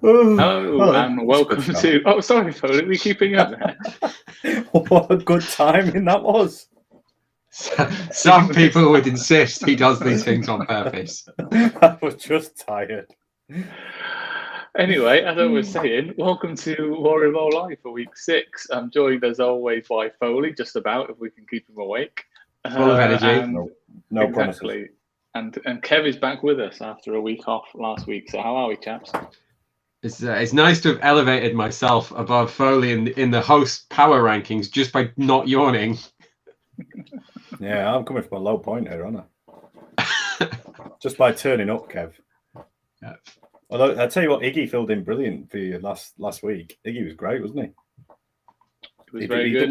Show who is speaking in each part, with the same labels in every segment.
Speaker 1: Hello, and welcome to... Oh, sorry, Foley, we keeping up there.
Speaker 2: What a good timing that was.
Speaker 3: Some people would insist he does these things on purpose.
Speaker 2: I was just tired.
Speaker 1: Anyway, as I was saying, welcome to Warrior Bowl Live for week 6. I'm joined as always by Foley, just about, if we can keep him awake.
Speaker 3: Full of energy.
Speaker 2: No
Speaker 1: exactly.
Speaker 2: promises.
Speaker 1: And Kev is back with us after a week off last week. So how are we, chaps?
Speaker 3: It's nice to have elevated myself above Foley in the host power rankings just by not yawning.
Speaker 2: Yeah, I'm coming from a low point here, aren't I? Just by turning up, Kev.
Speaker 3: Yeah.
Speaker 2: Although I tell you what, Iggy filled in brilliant for you last week. Iggy was great, wasn't he?
Speaker 1: It was very good.
Speaker 2: He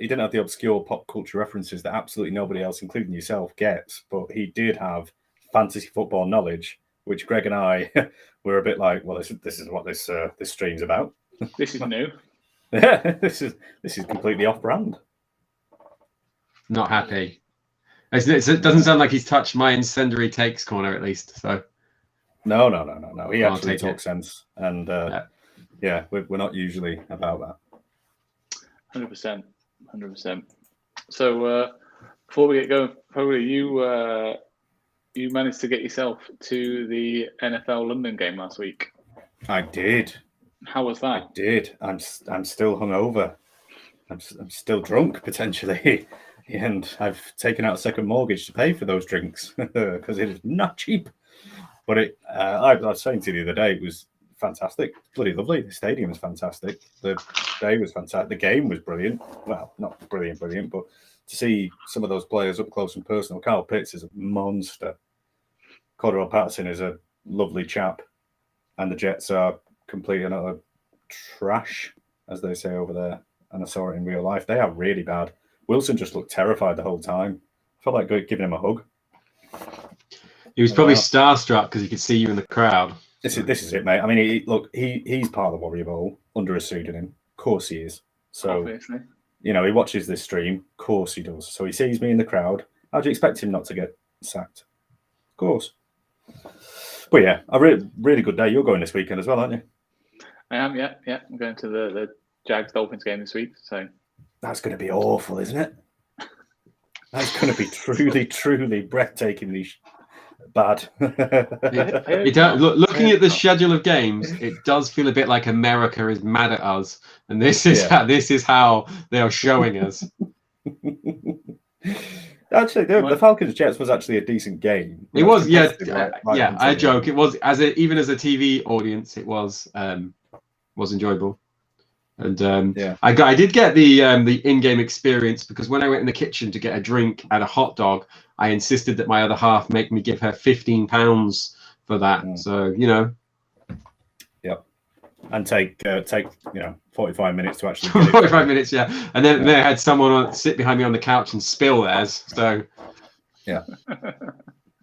Speaker 2: didn't have the obscure pop culture references that absolutely nobody else, including yourself, gets. But he did have fantasy football knowledge, which Greg and I were a bit like, well, this is what this stream's about.
Speaker 1: This is new.
Speaker 2: Yeah, this is completely off-brand.
Speaker 3: Not happy. It doesn't sound like he's touched my incendiary takes corner, at least. So
Speaker 2: no. He actually talks sense, and yeah, we're not usually about that.
Speaker 1: 100%. So before we get going, probably you managed to get yourself to the NFL London game last week.
Speaker 2: I did.
Speaker 1: How was that?
Speaker 2: I did. I'm still hungover. I'm still drunk potentially, and I've taken out a second mortgage to pay for those drinks because it is not cheap. But I was saying to you the other day, it was fantastic, bloody lovely. The stadium was fantastic. The day was fantastic. The game was brilliant. Well, not brilliant, but to see some of those players up close and personal. Kyle Pitts is a monster. Cordell Patterson is a lovely chap, and the Jets are complete and utter trash, as they say over there. And I saw it in real life. They are really bad. Wilson just looked terrified the whole time. I felt like giving him a hug.
Speaker 3: He was probably starstruck because he could see you in the crowd.
Speaker 2: This is it, mate. I mean, he's part of the Warrior Bowl under a pseudonym. Of course he is. So,
Speaker 1: obviously,
Speaker 2: he watches this stream. Of course he does. So he sees me in the crowd. How do you expect him not to get sacked? Of course. But yeah, a really good day. You're going this weekend as well, aren't you?
Speaker 1: I am, yeah. I'm going to the Jags Dolphins game this week. So
Speaker 2: that's going to be awful, isn't it? That's going to be truly breathtakingly bad.
Speaker 3: Looking at the schedule of games, it does feel a bit like America is mad at us, and this is how they are showing us.
Speaker 2: Actually, the Falcons Jets was actually a decent game.
Speaker 3: It was, yeah. I joke. It was even as a TV audience, it was enjoyable. And I did get the in-game experience because when I went in the kitchen to get a drink and a hot dog, I insisted that my other half make me give her £15 for that. So
Speaker 2: Yep. And take 45 minutes to actually.
Speaker 3: 45 minutes, yeah. And then they had someone sit behind me on the couch and spill theirs. So
Speaker 2: yeah.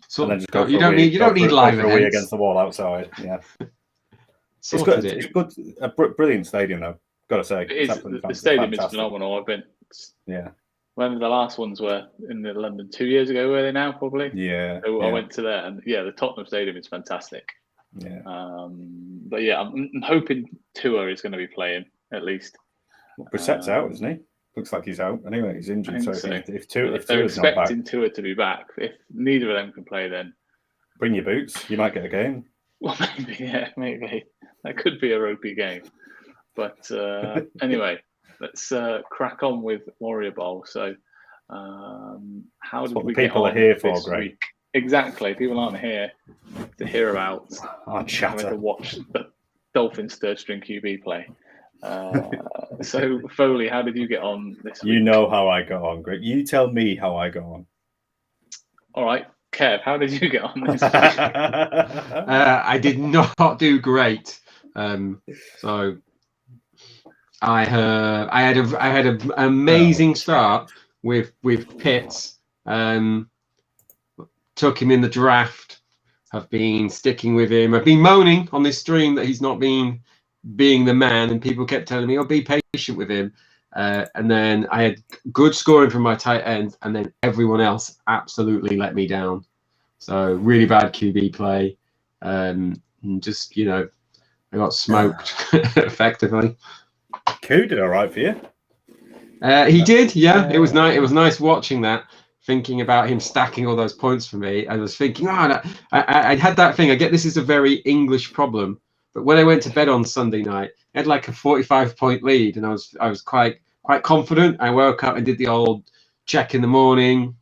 Speaker 3: So
Speaker 2: then just
Speaker 3: you don't need live events
Speaker 2: against the wall outside. Yeah. It's good. It's good. A brilliant stadium, though. Got to say,
Speaker 1: the stadium is phenomenal. I've been.
Speaker 2: Yeah.
Speaker 1: When the last ones were in London 2 years ago, were they now probably?
Speaker 2: Yeah.
Speaker 1: So I went to there, and the Tottenham Stadium is fantastic.
Speaker 2: Yeah.
Speaker 1: But yeah, I'm hoping Tua is going to be playing at least.
Speaker 2: Well, Brissett's out, isn't he? Looks like he's out. Anyway, he's injured. So if
Speaker 1: they're expecting Tua to be back, if neither of them can play, then
Speaker 2: bring your boots. You might get a game.
Speaker 1: Well, maybe that could be a ropey game. But anyway, let's crack on with Warrior Bowl. So, how did we get
Speaker 2: people
Speaker 1: on
Speaker 2: are here for,
Speaker 1: this
Speaker 2: Greg?
Speaker 1: Week? Exactly. People aren't here to hear about
Speaker 2: chatter.
Speaker 1: To watch the Dolphins third string QB play. So, Foley, how did you get on this week?
Speaker 2: You know how I got on, Greg. You tell me how I got on.
Speaker 1: All right. Kev, how did you get on this week?
Speaker 3: I did not do great. So I had an amazing start with Pitts. Took him in the draft. Have been sticking with him. I've been moaning on this stream that he's not being the man, and people kept telling me, "Oh, be patient with him." And then I had good scoring from my tight end, and then everyone else absolutely let me down. So really bad QB play. Just I got smoked effectively.
Speaker 2: Koo did all right for you.
Speaker 3: He did, yeah. It was nice. It was nice watching that, thinking about him stacking all those points for me. I was thinking, I had that thing. I get this is a very English problem, but when I went to bed on Sunday night, I had like a 45-point lead, and I was quite confident. I woke up and did the old check in the morning,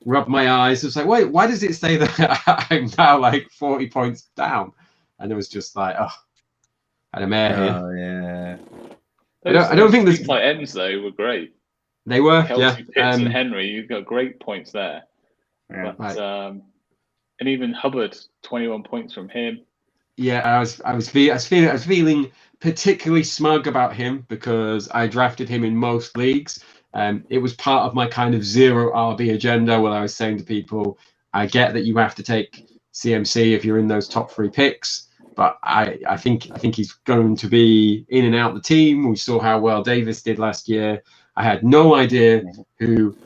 Speaker 3: rubbed my eyes. I was like, wait, why does it say that I'm now like 40 points down? And it was just like, oh, I had a mare here.
Speaker 2: Oh yeah.
Speaker 3: I don't think
Speaker 1: these tight ends though were great.
Speaker 3: They were,
Speaker 1: Kelsey,
Speaker 3: yeah.
Speaker 1: Pitts and Henry, you've got great points there.
Speaker 2: Yeah.
Speaker 1: But, and even Hubbard, 21 points from him.
Speaker 3: Yeah, I was feeling particularly smug about him because I drafted him in most leagues. It was part of my kind of zero RB agenda where I was saying to people, I get that you have to take CMC if you're in those top 3 picks. But I think he's going to be in and out the team. We saw how well Davis did last year. I had no idea who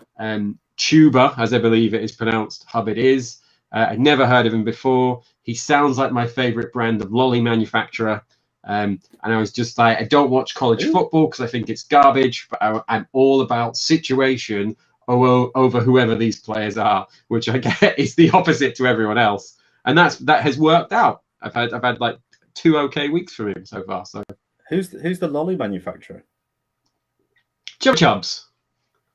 Speaker 3: Tuba, as I believe it is pronounced, Hubbard is. I'd never heard of him before. He sounds like my favorite brand of lolly manufacturer. And I was just like, I don't watch college football because I think it's garbage, but I'm all about situation over whoever these players are, which I get is the opposite to everyone else. And that has worked out. I've had like 2 okay weeks from him so far. So
Speaker 2: who's the lolly manufacturer?
Speaker 3: Chubs.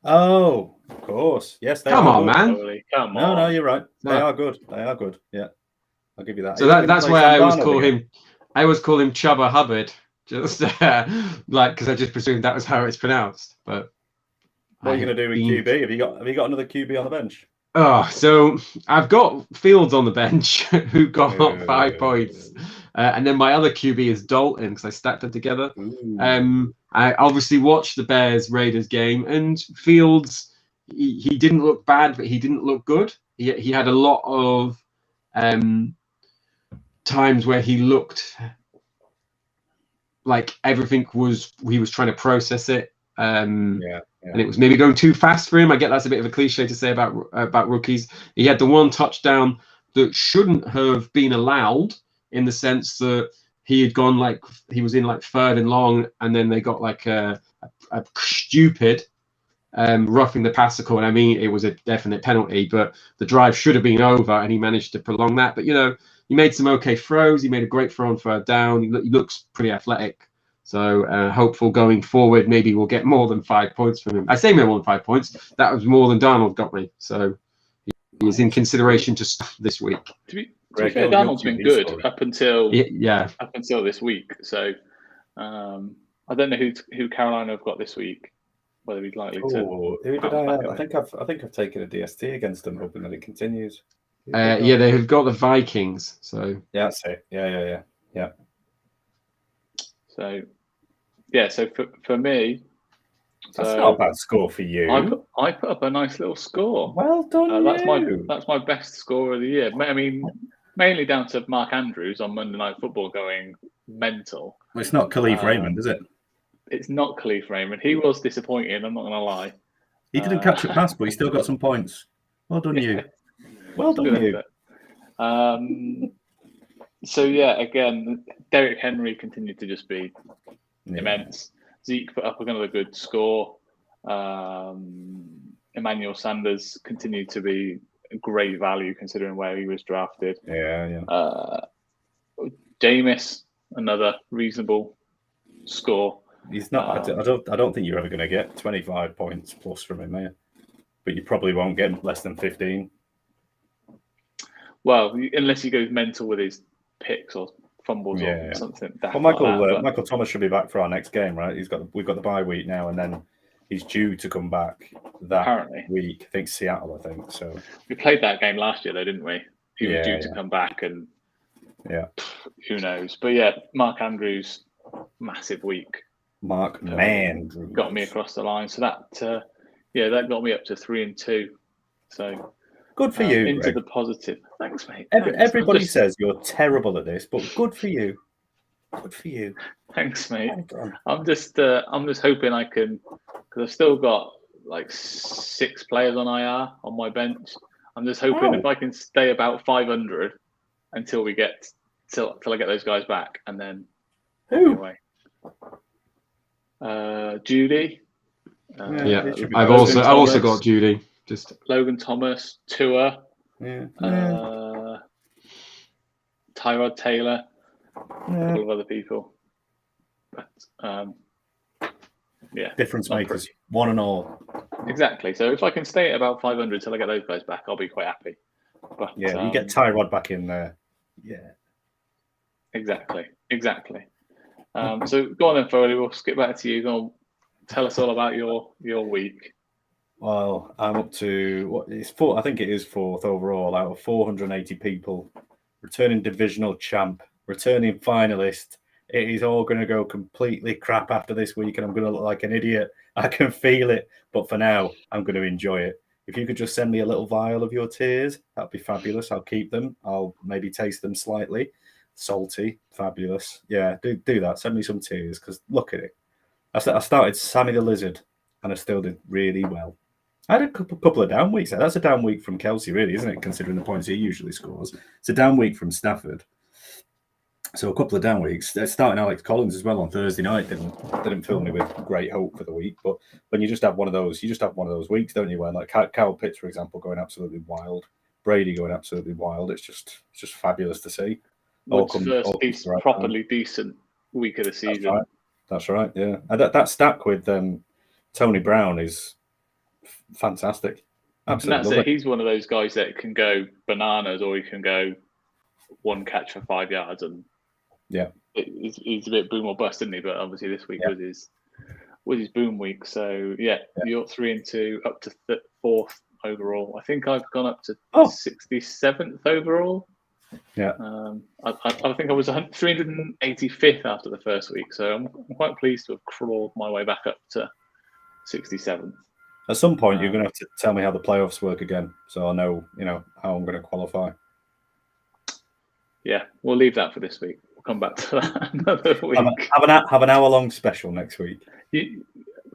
Speaker 2: Oh, of course. Yes, they
Speaker 3: Come
Speaker 2: are
Speaker 3: on,
Speaker 2: good.
Speaker 3: man.
Speaker 1: Totally. Come on.
Speaker 2: No, you're right.
Speaker 3: No.
Speaker 2: They are good. They are good. Yeah, I'll give you that.
Speaker 3: So that's why I always call him. I always call him Chubba Hubbard, just like because I just presumed that was how it's pronounced. But
Speaker 2: what are you going to do with QB? Have you got another QB on the bench?
Speaker 3: Oh, so I've got Fields on the bench who got 5 points. And then my other QB is Dalton because I stacked them together. I obviously watched the Bears-Raiders game, and Fields, he didn't look bad, but he didn't look good. He had a lot of times where he looked like everything he was trying to process it. And it was maybe going too fast for him. I get that's a bit of a cliche to say about rookies. He had the one touchdown that shouldn't have been allowed in the sense that he had gone like he was in like 3rd and long, and then they got like a stupid roughing the passer call. And I mean, it was a definite penalty, but the drive should have been over, and he managed to prolong that. But he made some okay throws. He made a great throw on 3rd down. He looks pretty athletic. So hopeful going forward, maybe we'll get more than 5 points from him. I say more than 5 points. That was more than Darnold got me. So he's in consideration to start this week.
Speaker 1: To be fair, Darnold's been good up until this week. So I don't know who Carolina have got this week. Whether he's likely to.
Speaker 2: Who did I have? I think I've taken a DST against them, hoping that it continues.
Speaker 3: Yeah, they have got the Vikings. So
Speaker 2: yeah, that's it. Yeah.
Speaker 1: So, yeah. So for me,
Speaker 2: that's not a bad score for you.
Speaker 1: I put up a nice little score.
Speaker 2: Well done.
Speaker 1: That's my best score of the year. I mean, mainly down to Mark Andrews on Monday Night Football going mental.
Speaker 2: Well, it's not Khalif Raymond, is it?
Speaker 1: It's not Khalif Raymond. He was disappointing. I'm not going to lie.
Speaker 2: He didn't catch a pass, but he still got some points. Well done, you. Well done, you.
Speaker 1: So yeah, again, Derrick Henry continued to just be immense. Zeke put up another good score. Emmanuel Sanders continued to be a great value considering where he was drafted. Jameis, another reasonable score.
Speaker 2: He's not. I don't think you're ever going to get 25 points plus from him, are you? But you probably won't get less than 15.
Speaker 1: Well, unless he goes mental with his picks or fumbles or something.
Speaker 2: Well, Michael Thomas should be back for our next game, right? We've got the bye week now, and then he's due to come back that week. I think Seattle. So
Speaker 1: we played that game last year, though, didn't we? He was due to come back, and who knows? But yeah, Mark Andrews, massive week.
Speaker 2: Mark Andrews
Speaker 1: got me across the line. So that got me up to 3-2. So.
Speaker 2: Good for you.
Speaker 1: Into
Speaker 2: Greg.
Speaker 1: The positive. Thanks, mate.
Speaker 2: Everybody says you're terrible at this, but good for you. Good for you.
Speaker 1: Thanks, mate. I'm just hoping I can, because I've still got like 6 players on IR on my bench. I'm just hoping if I can stay about 500 until I get those guys back, and then
Speaker 2: Who?
Speaker 1: Anyway. Judy.
Speaker 3: I've also got Judy. Just
Speaker 1: Logan Thomas, Tua.
Speaker 2: Yeah.
Speaker 1: Tyrod Taylor. A couple of other people. But
Speaker 2: difference makers, one and all.
Speaker 1: Exactly. So if I can stay at about 500 till I get those guys back, I'll be quite happy. But
Speaker 2: you get Tyrod back in there. Yeah.
Speaker 1: Exactly. So go on then, Foley. We'll skip back to you. Go on, tell us all about your week.
Speaker 2: Well, I'm up to I think it is 4th overall out of 480 people. Returning divisional champ, returning finalist. It is all going to go completely crap after this week, and I'm going to look like an idiot. I can feel it, but for now, I'm going to enjoy it. If you could just send me a little vial of your tears, that'd be fabulous. I'll keep them. I'll maybe taste them slightly. Salty, fabulous. Yeah, do that. Send me some tears, because look at it. I started Sammy the Lizard, and I still did really well. I had a couple of down weeks. That's a down week from Kelsey, really, isn't it? Considering the points he usually scores. It's a down week from Stafford. So a couple of down weeks. Starting Alex Collins as well on Thursday night didn't fill me with great hope for the week. But when you just have one of those, weeks, don't you? Where like Kyle Pitts, for example, going absolutely wild, Brady going absolutely wild. It's just fabulous to see.
Speaker 1: What's first properly decent week of the season?
Speaker 2: That's right. Yeah, and that stack with Tony Brown is fantastic. Absolutely.
Speaker 1: And that's it. He's one of those guys that can go bananas, or he can go one catch for 5 yards, and he's a bit boom or bust, isn't he? But obviously this week was his boom week. So you're 3-2, up to 4th overall. I think I've gone up to 67th overall.
Speaker 2: Yeah.
Speaker 1: I think I was 385th after the first week, so I'm quite pleased to have crawled my way back up to 67th.
Speaker 2: At some point, you're going to have to tell me how the playoffs work again, so I know, how I'm going to qualify.
Speaker 1: Yeah, we'll leave that for this week. We'll come back to that another week.
Speaker 2: Have an hour-long special next week.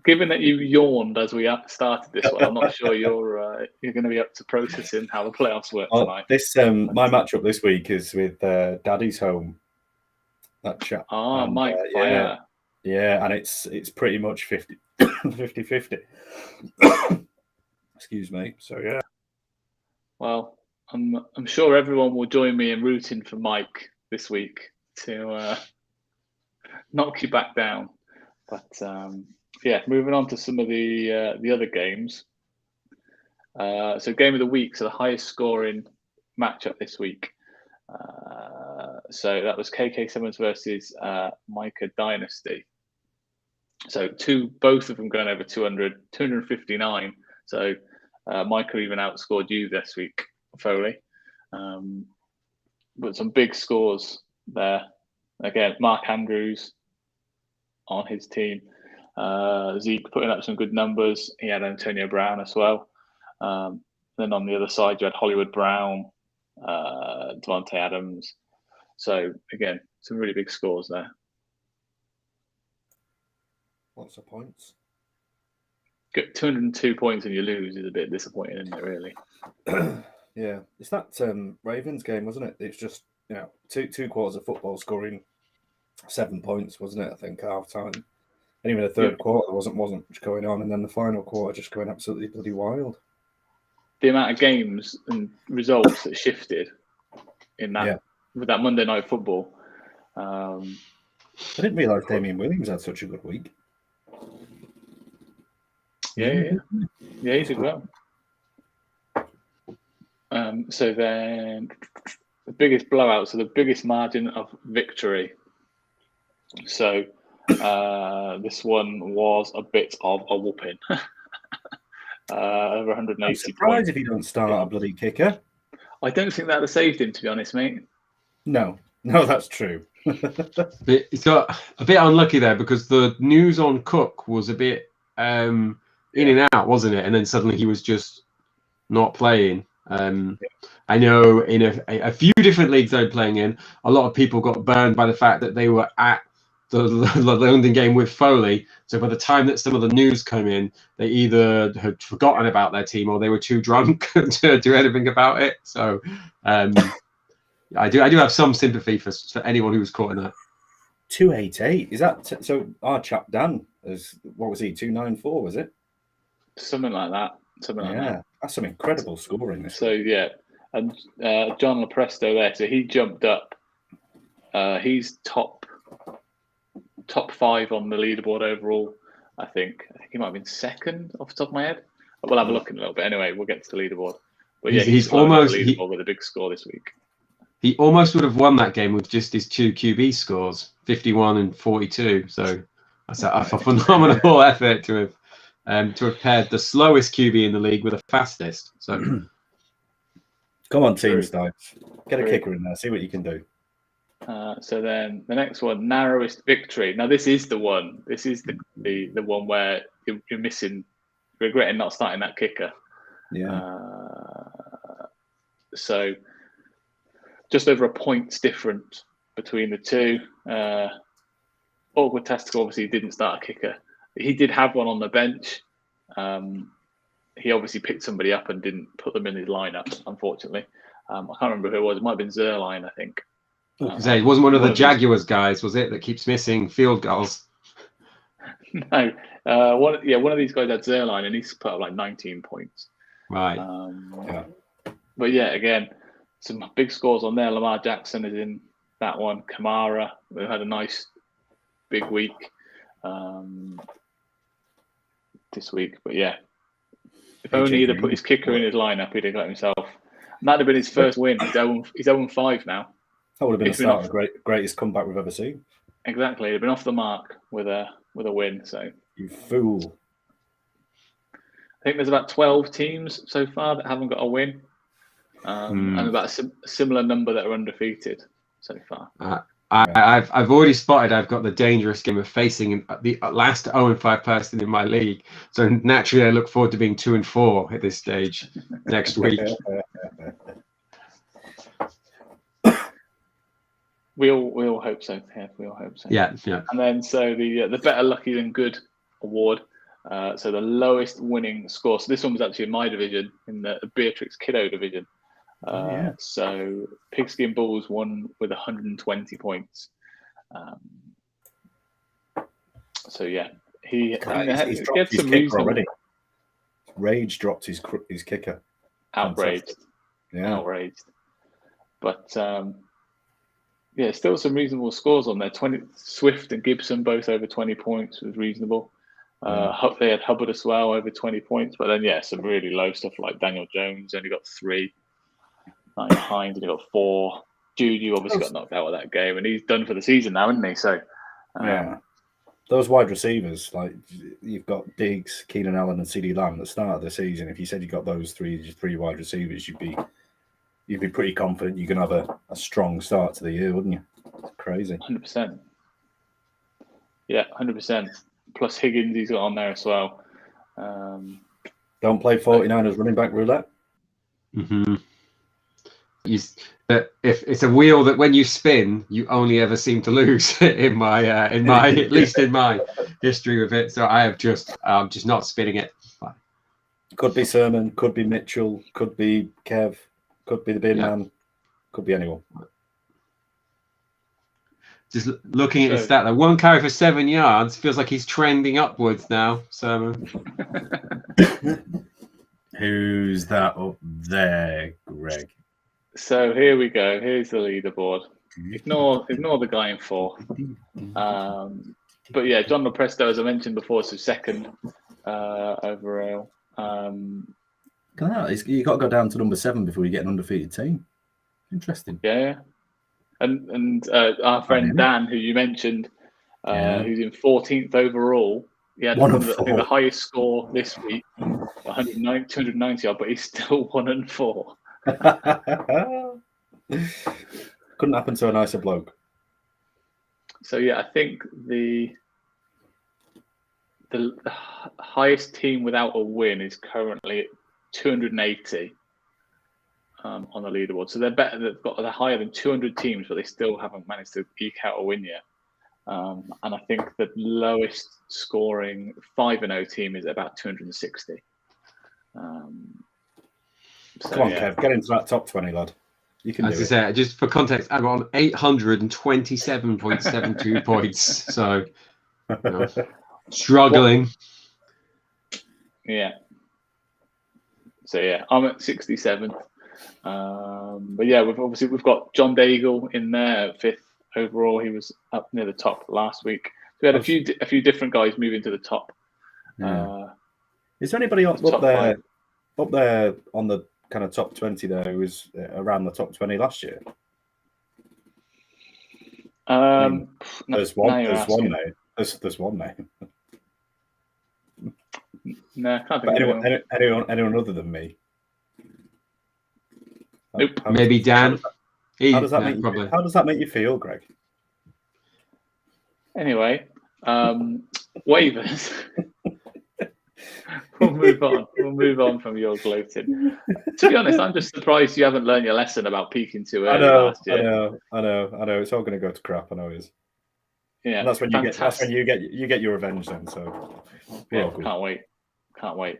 Speaker 1: Given that you yawned as we started this one, I'm not sure you're going to be up to processing how the playoffs work tonight.
Speaker 2: This my matchup this week is with Daddy's Home. That chap.
Speaker 1: Mike Fire.
Speaker 2: Yeah, and it's pretty much 50-50. Excuse me. So yeah.
Speaker 1: Well, I'm sure everyone will join me in rooting for Mike this week to knock you back down. But moving on to some of the other games. So game of the week, so the highest scoring matchup this week. So that was KK7s versus Micah Dynasty. So both of them going over 200, 259. So Micah even outscored you this week, Foley. But some big scores there. Again, Mark Andrews on his team. Zeke putting up some good numbers. He had Antonio Brown as well. Then on the other side, you had Hollywood Brown, Devontae Adams. So again, some really big scores there.
Speaker 2: Lots of points.
Speaker 1: Get 202 points and you lose is a bit disappointing, isn't it, really?
Speaker 2: Yeah. It's that Ravens game, wasn't it? It's just, two quarters of football scoring 7 points, wasn't it? I think half time. And even the third quarter wasn't much going on, and then the final quarter just going absolutely bloody wild.
Speaker 1: The amount of games and results that shifted in that with that Monday Night Football.
Speaker 2: I didn't realise Damian Williams had such a good week.
Speaker 1: Yeah, he did well. So then the biggest blowout, so the biggest margin of victory. So this one was a bit of a whooping. Over 180
Speaker 2: I'm surprised if he don't start a bloody kicker.
Speaker 1: I don't think that would have saved him, to be honest, mate.
Speaker 2: No, that's true.
Speaker 3: He's got a bit unlucky there because the news on Cook was a bit in and out, wasn't it? And then suddenly he was just not playing. I know in a few different leagues they're playing in, a lot of people got burned by the fact that they were at the London game with Foley. So by the time that some of the news came in, they either had forgotten about their team or they were too drunk to do anything about it. So I do have some sympathy for anyone who was caught in that.
Speaker 2: 288. Is that so? Our chap Dan is, what was he? 294, was it?
Speaker 1: Something like that.
Speaker 2: Yeah, that's some incredible scoring.
Speaker 1: So yeah, and John Lepresto there. So he jumped up. He's top 5 on the leaderboard overall. I think he might have been second off the top of my head. We'll have a look in a little bit. Anyway, we'll get to the leaderboard. But yeah, he's almost the leaderboard with a big score this week.
Speaker 3: He almost would have won that game with just his 2 QB scores, 51 and 42. So that's a phenomenal effort to have paired the slowest QB in the league with the fastest. So
Speaker 2: come on, team Snipes, get a kicker in there, see what you can do.
Speaker 1: So then the next one, narrowest victory. Now this is the one. This is the one where you're missing, regretting not starting that kicker.
Speaker 2: Yeah.
Speaker 1: So just over a point's difference between the two. Awkward Testicle obviously didn't start a kicker. He did have one on the bench. He obviously picked somebody up and didn't put them in his lineup, unfortunately. I can't remember who it was. It might have been Zerline, I think.
Speaker 3: It wasn't one of the Jaguars guys, was it, that keeps missing field goals?
Speaker 1: No. One of these guys had Zerline, and he's put up like 19 points.
Speaker 3: Right.
Speaker 2: Yeah.
Speaker 1: But yeah, again, some big scores on there. Lamar Jackson is in that one. Kamara, who had a nice big week this week. But yeah, if only he'd have put his kicker in his lineup, he'd have got himself. And that'd have been his first win. He's 0-5 now.
Speaker 2: That would have been the start of the greatest comeback we've ever seen.
Speaker 1: Exactly. He'd been off the mark with a win. So
Speaker 2: you fool.
Speaker 1: I think there's about 12 teams so far that haven't got a win. And about a similar number that are undefeated so far.
Speaker 3: I've already spotted I've got the dangerous game of facing the last 0-5 person in my league. So naturally, I look forward to being 2-4 at this stage next week.
Speaker 1: We all hope so. Yeah, we all hope so.
Speaker 3: Yeah.
Speaker 1: And then so the Better Lucky Than Good award. So the lowest winning score. So this one was actually in my division, in the Beatrix Kiddo division. So Pigskin Bulls won with 120 points. So yeah, he's dropped his kicker already.
Speaker 2: Rage dropped his kicker.
Speaker 1: Outraged. Yeah, outraged. But yeah, still some reasonable scores on there. Swift and Gibson both over 20 points was reasonable. They had Hubbard as well over 20 points, but then some really low stuff like Daniel Jones only got 3. Hines only got 4. Juju obviously got knocked out of that game, and he's done for the season now, isn't he? So
Speaker 2: those wide receivers, like you've got Diggs, Keenan Allen, and CD Lamb at the start of the season. If you said you got those three wide receivers, you'd be pretty confident you can have a strong start to the year, wouldn't you? It's crazy.
Speaker 1: 100%. Yeah, 100%. Plus Higgins, he's got on there as well.
Speaker 2: Don't play 49ers running back roulette.
Speaker 3: Mm-hmm. If it's a wheel that when you spin, you only ever seem to lose in my at least in my history with it. So I'm just not spinning it.
Speaker 2: Could be Sermon, could be Mitchell, could be Kev, could be the bin man, could be anyone.
Speaker 3: Just looking at his stat, like 1 carry for 7 yards, feels like he's trending upwards now. Sermon.
Speaker 2: Who's that up there, Greg?
Speaker 1: So here we go. Here's the leaderboard. Ignore the guy in 4th. But yeah, John Lepresto, as I mentioned before, is second overall.
Speaker 2: You got to go down to number 7 before you get an undefeated team. Interesting.
Speaker 1: Yeah. And our friend Dan, who you mentioned, who's in 14th overall, he had the highest score this week, 290 odd, but he's still 1-4.
Speaker 2: Couldn't happen to a nicer bloke.
Speaker 1: So yeah, I think the highest team without a win is currently 280 on the leaderboard. So they're better. They're higher than 200 teams, but they still haven't managed to eke out a win yet. And I think the lowest scoring 5-0 team is about 260.
Speaker 2: Come on, Kev, get into that top 20, lad. You can.
Speaker 3: As I say, just for context, I'm on 827.72 points. So struggling.
Speaker 1: Yeah. So yeah, I'm at 67th. But yeah, we've got John Daigle in there at 5th overall. He was up near the top last week. We had a few different guys moving to the top.
Speaker 2: Yeah. Is there anybody up there on the kind of top 20 there who was around the top 20 last year? There's one name. There's one name.
Speaker 1: No, I can't think of
Speaker 2: anyone other than me.
Speaker 3: Nope. Maybe Dan.
Speaker 2: How does that make you feel, Greg?
Speaker 1: Anyway, waivers. We'll move on from your gloating. To be honest, I'm just surprised you haven't learned your lesson about peaking too early last year.
Speaker 2: I know. It's all going to go to crap. I know it is.
Speaker 1: Yeah,
Speaker 2: and that's when you get your revenge then. So
Speaker 1: yeah, can't wait.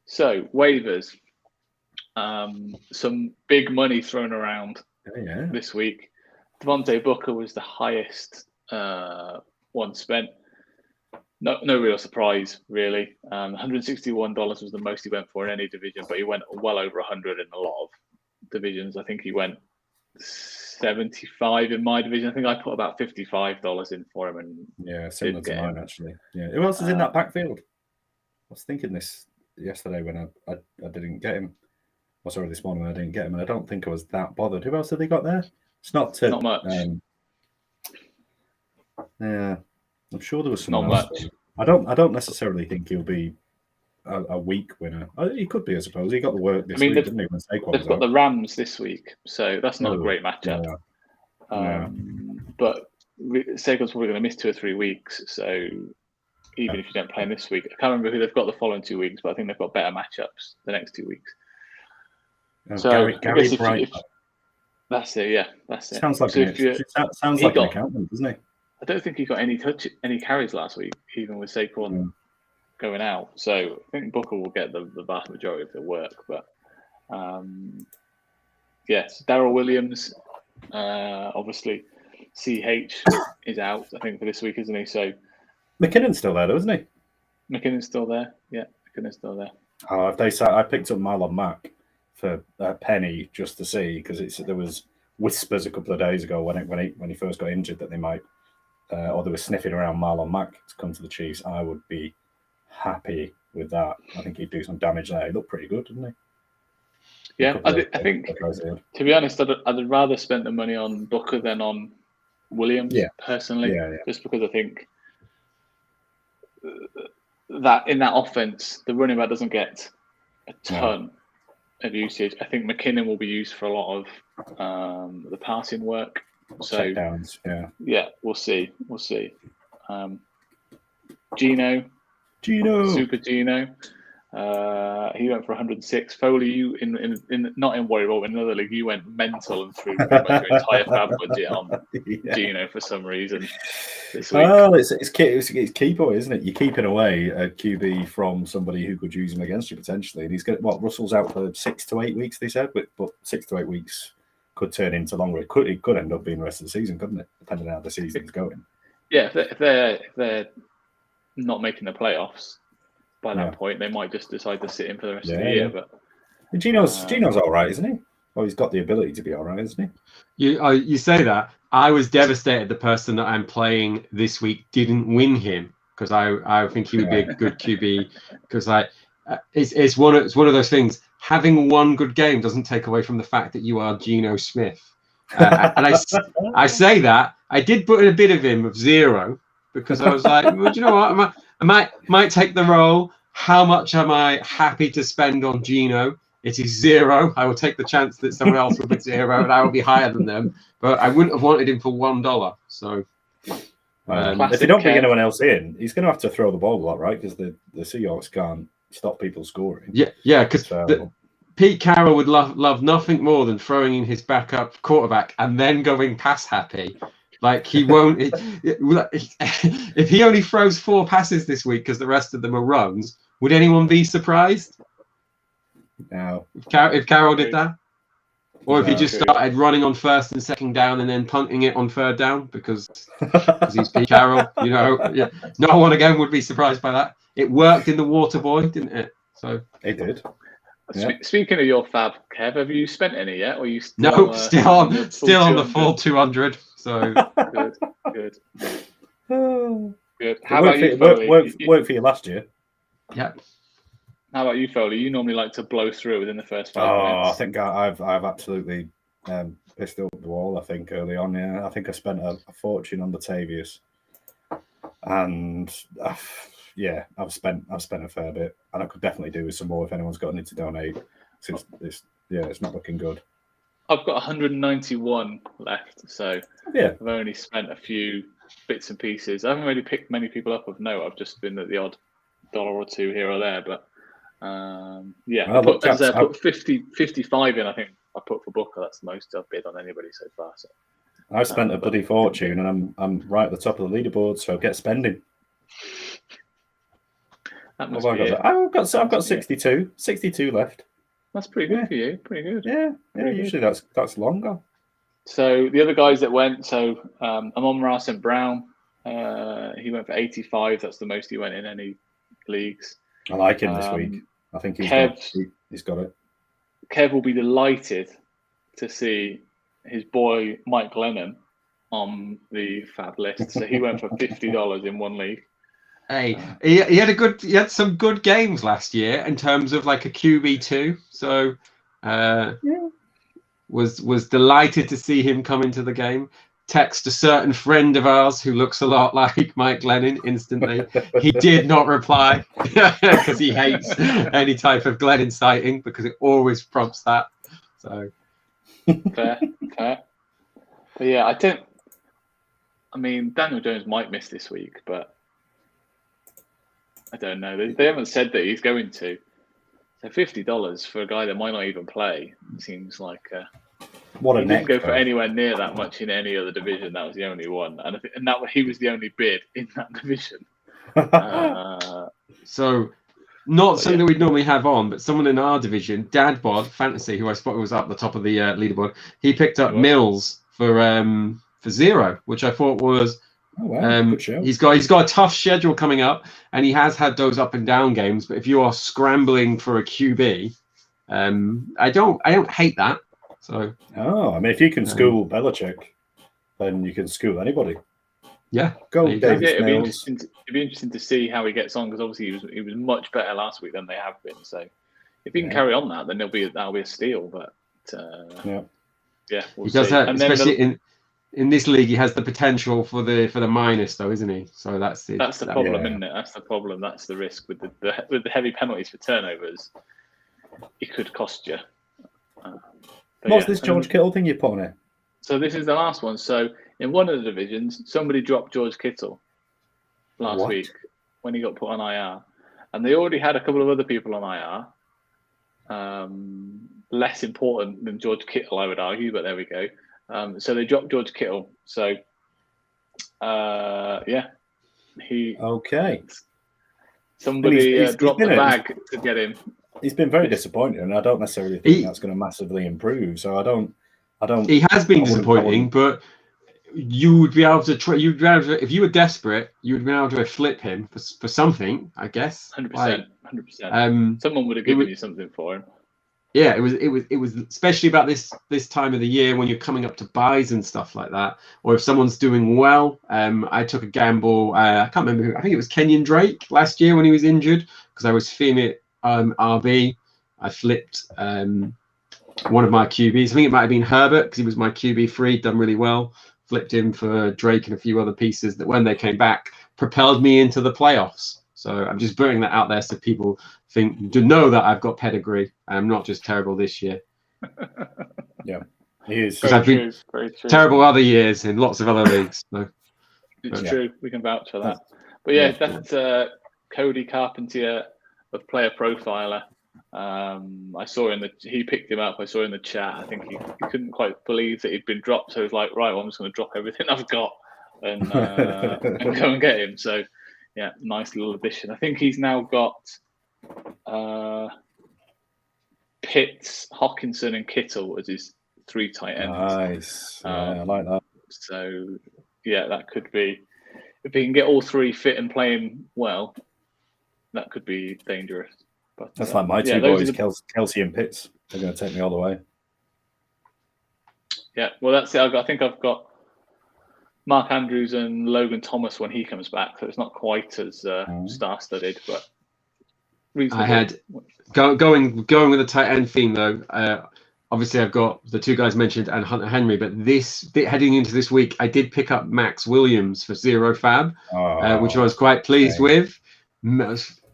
Speaker 1: So waivers. Some big money thrown around this week. Devontae Booker was the highest one spent. No real surprise, really. $161 was the most he went for in any division, but he went well over 100 in a lot of divisions. I think he went 75 in my division. I think I put about $55 in for him, and
Speaker 2: similar to mine actually. Yeah, who else is in that backfield? I was thinking this yesterday when I didn't get him. Oh, sorry, this morning I didn't get him, and I don't think I was that bothered. Who else have they got there? It's not
Speaker 1: much.
Speaker 2: Yeah, I'm sure there was some.
Speaker 1: Not much.
Speaker 2: I don't necessarily think he'll be a weak winner. He could be, I suppose. He got the work this week, didn't he? When
Speaker 1: they've got the Rams this week, so that's not a great matchup. But Saquon's probably going to miss 2 or 3 weeks, so even if you don't play him this week, I can't remember who they've got the following 2 weeks, but I think they've got better matchups the next 2 weeks. So
Speaker 2: Gary Bright.
Speaker 1: That's it. Yeah, that's it.
Speaker 2: Sounds like an accountant, doesn't he?
Speaker 1: I don't think he got any carries last week, even with Saquon going out. So I think Booker will get the vast majority of the work. But yes, Daryl Williams, obviously, CH is out, I think, for this week, isn't he? So
Speaker 2: McKinnon's still there, though, isn't he?
Speaker 1: McKinnon's still there. Yeah, McKinnon's still there.
Speaker 2: Oh, I picked up Marlon Mack for a penny just to see, because there was whispers a couple of days ago when he first got injured that they might. Or they were sniffing around Marlon Mack to come to the Chiefs. I would be happy with that. I think he'd do some damage there. He looked pretty good, didn't he?
Speaker 1: Yeah, I think, to be honest, I'd rather spend the money on Booker than on Williams, personally. Yeah. Just because I think that in that offense, the running back doesn't get a ton of usage. I think McKinnon will be used for a lot of the passing work. So
Speaker 2: checkdowns,
Speaker 1: we'll see. Gino, Super Gino. He went for 106. Foley, you in not in Warrior, but in another league, you went mental and threw pretty much your entire fab budget on Gino for some reason this week.
Speaker 2: Well, it's keeper, isn't it? You're keeping away a QB from somebody who could use him against you potentially, and he's got Russell's out for 6 to 8 weeks. They said, but 6 to 8 weeks could turn into longer. It could end up being the rest of the season, couldn't it? Depending on how the season's going.
Speaker 1: Yeah, if they're not making the playoffs by that point, they might just decide to sit in for the rest of the year. But
Speaker 2: Gino's all right, isn't he? Well, he's got the ability to be all right, isn't
Speaker 3: he? You say that. I was devastated the person that I'm playing this week didn't win him, because I think he would be a good QB. Because it's one of those things. Having one good game doesn't take away from the fact that you are Geno Smith. And I say that. I did put in a bit of him of 0, because I was like, well, do you know what? I might take the role. How much am I happy to spend on Geno? It is 0. I will take the chance that someone else will be 0, and I will be higher than them. But I wouldn't have wanted him for $1. So
Speaker 2: if they don't bring anyone else in, he's going to have to throw the ball a lot, right? Because the Seahawks can't stop people scoring.
Speaker 3: Yeah, because Pete Carroll would love nothing more than throwing in his backup quarterback and then going pass happy. Like, he won't. If he only throws 4 passes this week because the rest of them are runs, would anyone be surprised?
Speaker 2: No.
Speaker 3: If Carroll did that? Or if he just started running on first and second down and then punting it on third down because he's Pete Carroll, yeah. No one again would be surprised by that. It worked in the Water Boy, didn't it? So
Speaker 2: it did.
Speaker 1: Yeah. Speaking of your fab, Kev, have you spent any yet? Or are you still,
Speaker 3: nope, still on the full 200. So
Speaker 1: good. How about you, Foley?
Speaker 2: Worked for you last year.
Speaker 3: Yeah.
Speaker 1: How about you, Foley? You normally like to blow through within the first 5 minutes.
Speaker 2: I think I've absolutely pissed up the wall. I think early on, yeah. I think I spent a fortune on Batavius, and I've spent a fair bit, and I could definitely do with some more if anyone's got any to donate. Since it's not looking good.
Speaker 1: I've got 191 left, so
Speaker 2: yeah,
Speaker 1: I've only spent a few bits and pieces. I haven't really picked many people up of note. I've just been at the odd $1 or $2 here or there, but I put 55 in. I think I put for Booker. That's the most I've bid on anybody so far. So
Speaker 2: I spent a bloody fortune, and I'm right at the top of the leaderboard. So get spending.
Speaker 1: That must be it.
Speaker 2: I've got 62 left.
Speaker 1: That's pretty good for you. Pretty good.
Speaker 2: Yeah. Usually that's longer.
Speaker 1: So the other guys that went. So Amon-Ra St. Brown. He went for 85. That's the most he went in any leagues.
Speaker 2: I like him this week. I think he's got it.
Speaker 1: Kev will be delighted to see his boy Mike Lennon on the fab list. So he went for $50 in one league.
Speaker 3: Hey, he had some good games last year in terms of like a QB2. So was delighted to see him come into the game. Text a certain friend of ours who looks a lot like Mike Glennon instantly. He did not reply because he hates any type of Glennon sighting because it always prompts that. So
Speaker 1: fair. But yeah, Daniel Jones might miss this week, but I don't know. They haven't said that he's going to. So $50 for a guy that might not even play seems like
Speaker 2: what a
Speaker 1: he
Speaker 2: neck.
Speaker 1: Didn't go for anywhere near that much in any other division. That was the only one, and he was the only bid in that division.
Speaker 3: So, not something that we'd normally have on, but someone in our division, Dadbod Fantasy, who I spotted was up the top of the leaderboard. He picked up Mills for 0, which I thought was.
Speaker 2: Oh, wow.
Speaker 3: He's got a tough schedule coming up, and he has had those up and down games. But if you are scrambling for a QB, I don't hate that. So
Speaker 2: if you can school Belichick, then you can school anybody.
Speaker 3: Yeah,
Speaker 2: go Davis
Speaker 1: It'd
Speaker 2: Mills.
Speaker 1: be interesting to see how he gets on because obviously he was much better last week than they have been. So if he can carry on that, then that'll be a steal. But we'll
Speaker 3: he does
Speaker 1: see.
Speaker 3: have, especially in this league, he has the potential for the minus, though, isn't he? So that's the
Speaker 1: problem, isn't it? That's the problem. That's the risk with the heavy penalties for turnovers. It could cost you.
Speaker 2: What's this George Kittle thing you put on it?
Speaker 1: So this is the last one. So in one of the divisions, somebody dropped George Kittle last week when he got put on IR, and they already had a couple of other people on IR. Less important than George Kittle, I would argue, but there we go. So they dropped George Kittle. So, somebody dropped the bag to get him.
Speaker 2: He's been very disappointing, and I don't necessarily think that's going to massively improve. So I don't.
Speaker 3: He has been disappointing, but you would be able to try. If you were desperate, you would be able to flip him for something, I guess.
Speaker 1: 100%. Someone would have given you something for him.
Speaker 3: Yeah, it was especially about this time of the year when you're coming up to buys and stuff like that, or if someone's doing well. I took a gamble. I can't remember who. I think it was Kenyon Drake last year when he was injured because I was feeling it. RB. I flipped one of my QBs. I think it might have been Herbert because he was my QB3, done really well. Flipped him for Drake and a few other pieces that when they came back propelled me into the playoffs. So I'm just putting that out there so people know that I've got pedigree. I'm not just terrible this year.
Speaker 2: Yeah, he is.
Speaker 3: Because I've been terrible other years in lots of other leagues. So.
Speaker 1: It's true. We can vouch for that. But that's Cody Carpentier of Player Profiler. I saw he picked him up. I saw in the chat. I think he couldn't quite believe that he'd been dropped. So he was like, right, well, I'm just going to drop everything I've got and go and get him. So yeah, nice little addition. I think he's now got Pitts, Hawkinson, and Kittle as his 3 tight ends.
Speaker 2: Nice. I like that.
Speaker 1: So, yeah, that could be, if he can get all 3 fit and playing well, that could be dangerous. But
Speaker 2: that's like my 2 boys, Kelsey and Pitts. They're going to take me all the way.
Speaker 1: Yeah, well, that's it. I think I've got Mark Andrews and Logan Thomas when he comes back, so it's not quite as star-studded, but reasonable.
Speaker 3: I had going with the tight end theme though. Obviously, I've got the 2 guys mentioned and Hunter Henry, but heading into this week, I did pick up Max Williams for 0 fab, which I was quite pleased with.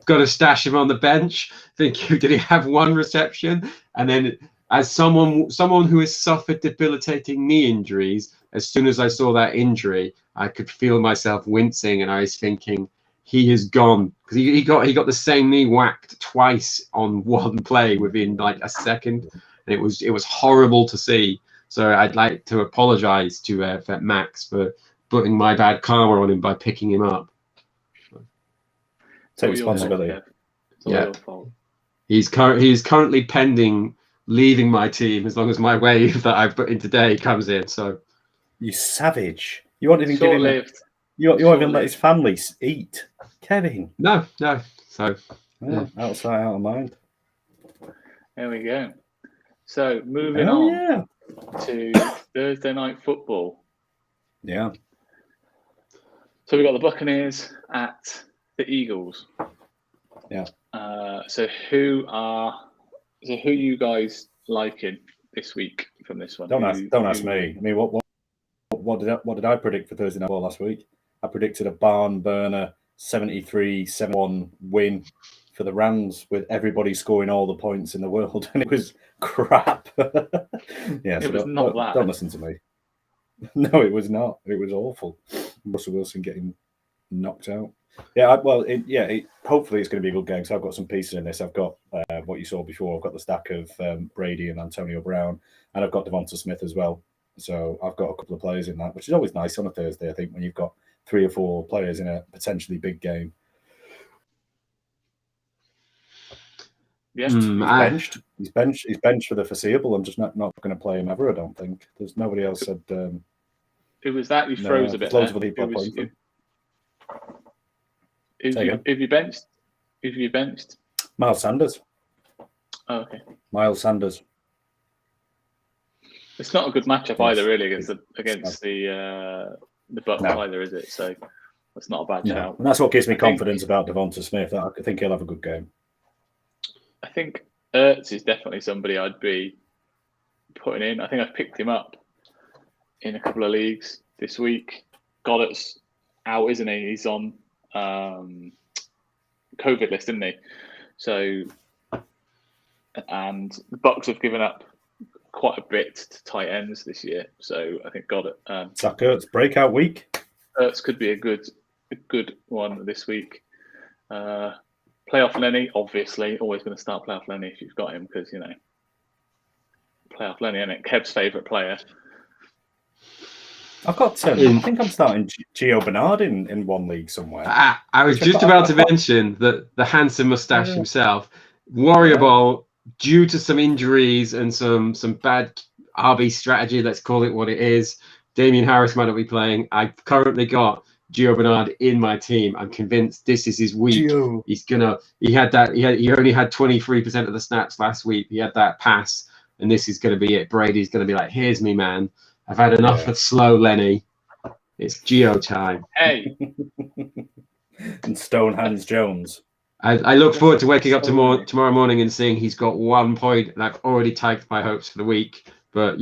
Speaker 3: Got to stash him on the bench. Did he have 1 reception? And then, as someone who has suffered debilitating knee injuries, as soon as I saw that injury, I could feel myself wincing, and I was thinking, he is gone, because he got the same knee whacked twice on 1 play within like a second, and it was horrible to see. So I'd like to apologize to Max for putting my bad karma on him by picking him up.
Speaker 2: Take responsibility.
Speaker 1: Yeah,
Speaker 3: he's currently pending leaving my team as long as my wave that I've put in today comes in. So
Speaker 2: you savage! You won't even give him. You won't even let his family eat, Kevin.
Speaker 3: No. So
Speaker 2: outside, out of mind.
Speaker 1: There we go. So moving on to Thursday night football.
Speaker 2: Yeah.
Speaker 1: So we've got the Buccaneers at the Eagles.
Speaker 2: Yeah.
Speaker 1: So who you guys liking this week from this one?
Speaker 2: Don't ask me. I mean, what did I predict for Thursday night football last week? I predicted a barn burner 73-71 win for the Rams with everybody scoring all the points in the world, and it was crap. Yeah, so don't listen to me. No, it was not. It was awful. Russell Wilson getting knocked out. Yeah, hopefully it's going to be a good game. So I've got some pieces in this. I've got what you saw before. I've got the stack of Brady and Antonio Brown, and I've got Devonta Smith as well. So I've got a couple of players in that, which is always nice on a Thursday, I think, when you've got 3 or 4 players in a potentially big game.
Speaker 1: Yeah,
Speaker 2: He's benched for the foreseeable. I'm just not going to play him ever. I don't think there's nobody else said.
Speaker 1: Who was that? You froze a bit.
Speaker 2: Loads of people playing.
Speaker 1: If you benched,
Speaker 2: Miles Sanders.
Speaker 1: Oh, okay.
Speaker 2: Miles Sanders.
Speaker 1: It's not a good matchup either, really, against the Bucs either, is it? So that's not a bad shout.
Speaker 2: And that's what gives me confidence about Devonta Smith. I think he'll have a good game.
Speaker 1: I think Ertz is definitely somebody I'd be putting in. I think I've picked him up in a couple of leagues this week. Gollett's out, isn't he? He's on COVID list, isn't he? So, and the Bucs have given up quite a bit to tight ends this year. So I think Goddard.
Speaker 2: Zach Ertz breakout week.
Speaker 1: Ertz could be a good one this week. Playoff Lenny, obviously, always going to start Playoff Lenny if you've got him, because Playoff Lenny, isn't it? Kev's favourite player.
Speaker 2: I've got. I think I'm starting Gio Bernard in one league somewhere.
Speaker 3: I was just about to mention that the handsome moustache himself, Warrior Bowl, due to some injuries and some bad RB strategy, let's call it what it is. Damian Harris might not be playing. I've currently got Gio Bernard in my team. I'm convinced this is his week.
Speaker 2: Gio.
Speaker 3: He only had 23% of the snaps last week. He had that pass, and this is going to be it. Brady's going to be like, here's me, man. I've had enough of slow Lenny. It's Gio time.
Speaker 1: Hey.
Speaker 2: And Stonehands Jones.
Speaker 3: I look forward to waking up tomorrow morning and seeing he's got 1 point, and I've already tagged my hopes for the week. But,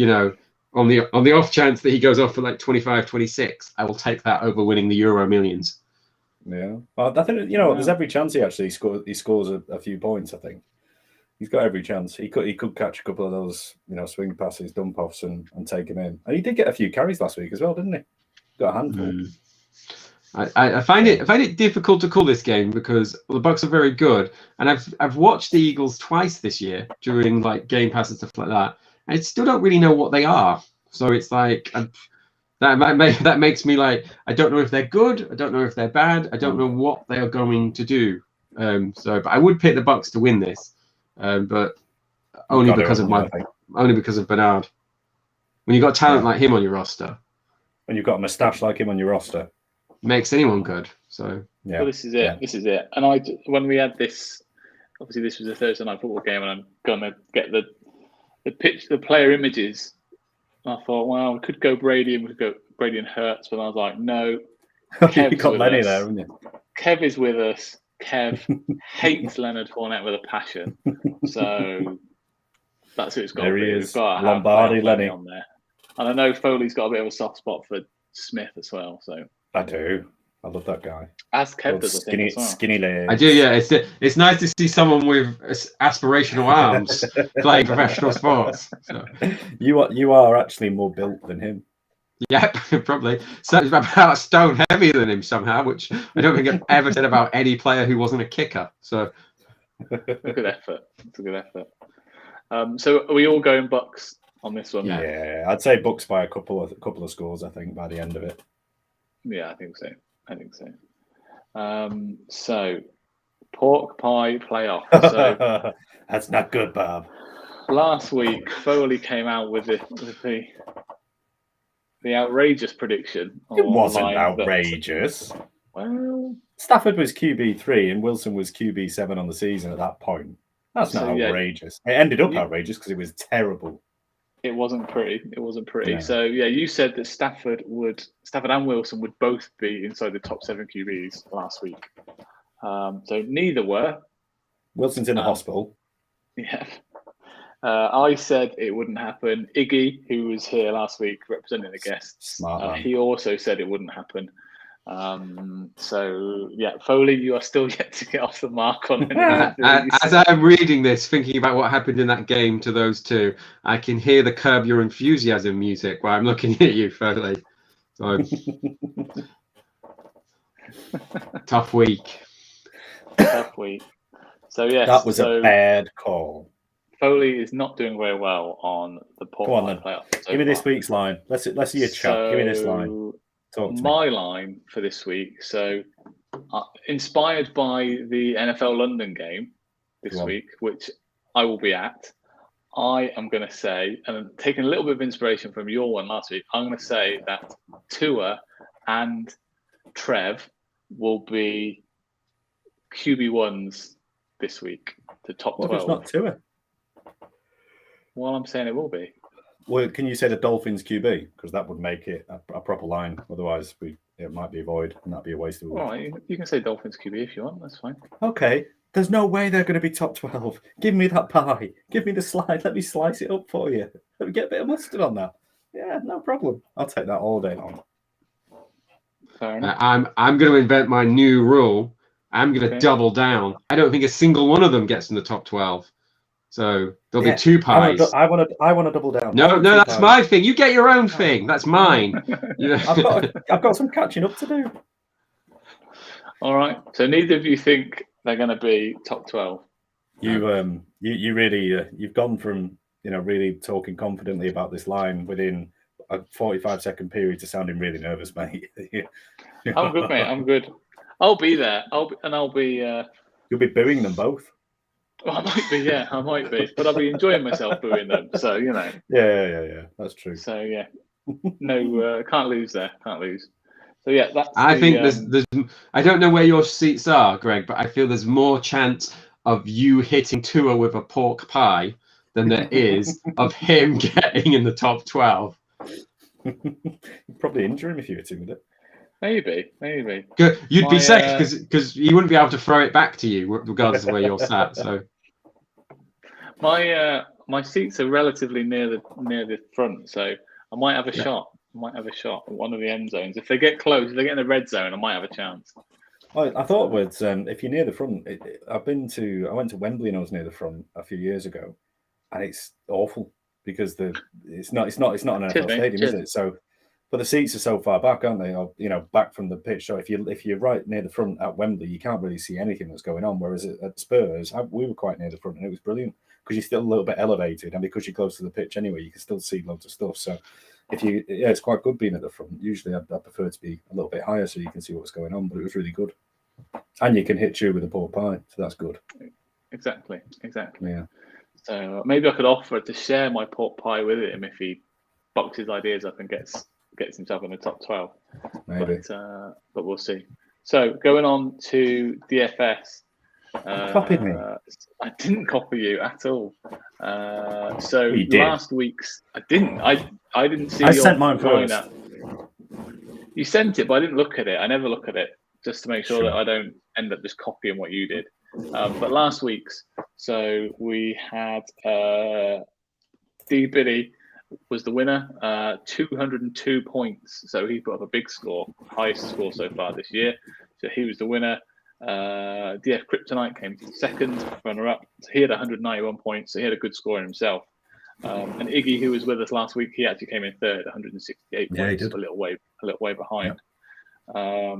Speaker 3: on the off chance that he goes off for like 25, 26, I will take that over winning the Euro Millions.
Speaker 2: Yeah. Well, I think, there's every chance he actually scores a few points, I think. He's got every chance. He could catch a couple of those, swing passes, dump offs, and take him in. And he did get a few carries last week as well, didn't he? Got a handful.
Speaker 3: I find it difficult to call this game because the Bucs are very good, and I've watched the Eagles twice this year during like Game Pass and stuff like that, and I still don't really know what they are. So it's like that makes me like, I don't know if they're good, I don't know if they're bad, I don't know what they are going to do. But I would pick the Bucs to win this. But only because of Bernard. When you've got talent like him on your roster.
Speaker 2: When you've got a moustache like him on your roster.
Speaker 3: Makes anyone good. So
Speaker 1: yeah. Well, this is it. Yeah. This is it. And when we had this, obviously this was a Thursday night football game, and I'm gonna get the player images. And I thought, well, we could go Brady and we could go Brady and Hurts, but I was like, no.
Speaker 2: You got Lenny there, haven't you?
Speaker 1: Kev is with us. Kev hates Leonard Fournette with a passion. So that's who it's got
Speaker 2: there
Speaker 1: to be.
Speaker 2: He is. Lombardi Lenny
Speaker 1: on there. And I know Foley's got a bit of a soft spot for Smith as well. So
Speaker 2: I do. I love that guy.
Speaker 1: As Kev does,
Speaker 2: skinny legs.
Speaker 3: I do, yeah. It's nice to see someone with aspirational arms playing professional sports. So.
Speaker 2: You are actually more built than him.
Speaker 3: Yep, probably. So it's about stone heavier than him somehow, which I don't think I've ever said about any player who wasn't a kicker. So
Speaker 1: a good effort. It's a good effort. So are we all going Bucks on this one?
Speaker 2: Yeah, I'd say Bucks by a couple of scores. I think by the end of it.
Speaker 1: Yeah, I think so. So pork pie playoff. So
Speaker 2: that's not good, Bob.
Speaker 1: Last week, Foley came out with the outrageous prediction.
Speaker 2: It wasn't outrageous.
Speaker 1: Well,
Speaker 2: Stafford was QB3 and Wilson was QB7 on the season at that point. That's not outrageous. It ended up outrageous because it was terrible.
Speaker 1: It wasn't pretty.
Speaker 2: Yeah.
Speaker 1: So you said that Stafford and Wilson would both be inside the top 7 QBs last week. So neither were.
Speaker 2: Wilson's in the hospital.
Speaker 1: Yeah. I said it wouldn't happen. Iggy, who was here last week representing the guests, he also said it wouldn't happen. Foley, you are still yet to get off the mark on it.
Speaker 3: As I'm reading this, thinking about what happened in that game to those two, I can hear the Curb Your Enthusiasm music while I'm looking at you, Foley. So, tough week.
Speaker 1: So yes,
Speaker 2: that was a bad call.
Speaker 1: Foley is not doing very well on the pork pie playoff.
Speaker 2: Give me this week's line. Let's see your chat. Give me this line.
Speaker 1: My line for this week. So, inspired by the NFL London game this week, which I will be at, I am going to say, and taking a little bit of inspiration from your one last week, I'm going to say that Tua and Trev will be QB1s this week, the top 12.
Speaker 2: It's not Tua.
Speaker 1: Well, I'm saying it will be.
Speaker 2: Well, can you say the Dolphins QB? Because that would make it a proper line. Otherwise, it might be a void, and that'd be a waste of a week.
Speaker 1: All right, you can say Dolphins QB if you want. That's fine.
Speaker 2: Okay. There's no way they're going to be top 12. Give me that pie. Give me the slide. Let me slice it up for you. Let me get a bit of mustard on that. Yeah, no problem. I'll take that all day long.
Speaker 1: Fair enough.
Speaker 3: I'm going to invent my new rule. I'm going to double down. I don't think a single one of them gets in the top 12. So there'll be 2 pies.
Speaker 2: I want to double down.
Speaker 3: No, that's my thing. You get your own thing. That's mine.
Speaker 2: I've got some catching up to do.
Speaker 1: All right. So neither of you think they're going to be top 12.
Speaker 2: You really you've gone from really talking confidently about this line within a 45-second period to sounding really nervous, mate.
Speaker 1: I'm good, mate. I'm good. I'll be there. I'll be.
Speaker 2: You'll be booing them both.
Speaker 1: Well, I might be, but I'll be enjoying myself booing them. So
Speaker 2: Yeah. That's true.
Speaker 1: So yeah, no, can't lose there. Can't lose. So yeah, that's.
Speaker 3: I think there's. I don't know where your seats are, Greg, but I feel there's more chance of you hitting Tua with a pork pie than there is of him getting in the top 12.
Speaker 2: You'd probably injure him if you hit him with it.
Speaker 1: Maybe.
Speaker 3: You'd be safe because he wouldn't be able to throw it back to you, regardless of where you're sat. So,
Speaker 1: my seats are relatively near the front, so I might have a shot. At one of the end zones. If they get close, if they get in the red zone, I might have a chance.
Speaker 2: I thought if you're near the front, I went to Wembley and I was near the front a few years ago, and it's awful because it's not an NFL stadium, is it? So. But the seats are so far back, aren't they? Or, back from the pitch. So if you're right near the front at Wembley, you can't really see anything that's going on. Whereas at Spurs, we were quite near the front, and it was brilliant because you're still a little bit elevated, and because you're close to the pitch anyway, you can still see loads of stuff. So it's quite good being at the front. Usually, I prefer to be a little bit higher so you can see what's going on. But it was really good, and you can hit you with a pork pie, so that's good.
Speaker 1: Exactly.
Speaker 2: Yeah.
Speaker 1: So maybe I could offer to share my pork pie with him if he boxes ideas up and gets himself in the top 12.
Speaker 2: Maybe.
Speaker 1: But we'll see. So going on to DFS.
Speaker 2: Copied me.
Speaker 1: I didn't copy you at all. So
Speaker 2: you did.
Speaker 1: Last week's I didn't. I didn't see.
Speaker 2: I
Speaker 1: your
Speaker 2: sent mine first.
Speaker 1: lineup. You sent it, but I didn't look at it. I never look at it just to make sure that I don't end up just copying what you did. But last week's, so we had D Biddy was the winner, 202 points. So he put up a big score, highest score so far this year. So he was the winner. DF Kryptonite came second, runner-up. So he had 191 points. So he had a good score in himself. And Iggy, who was with us last week, he actually came in third, 168 points,
Speaker 2: he did.
Speaker 1: a little way behind. Yeah.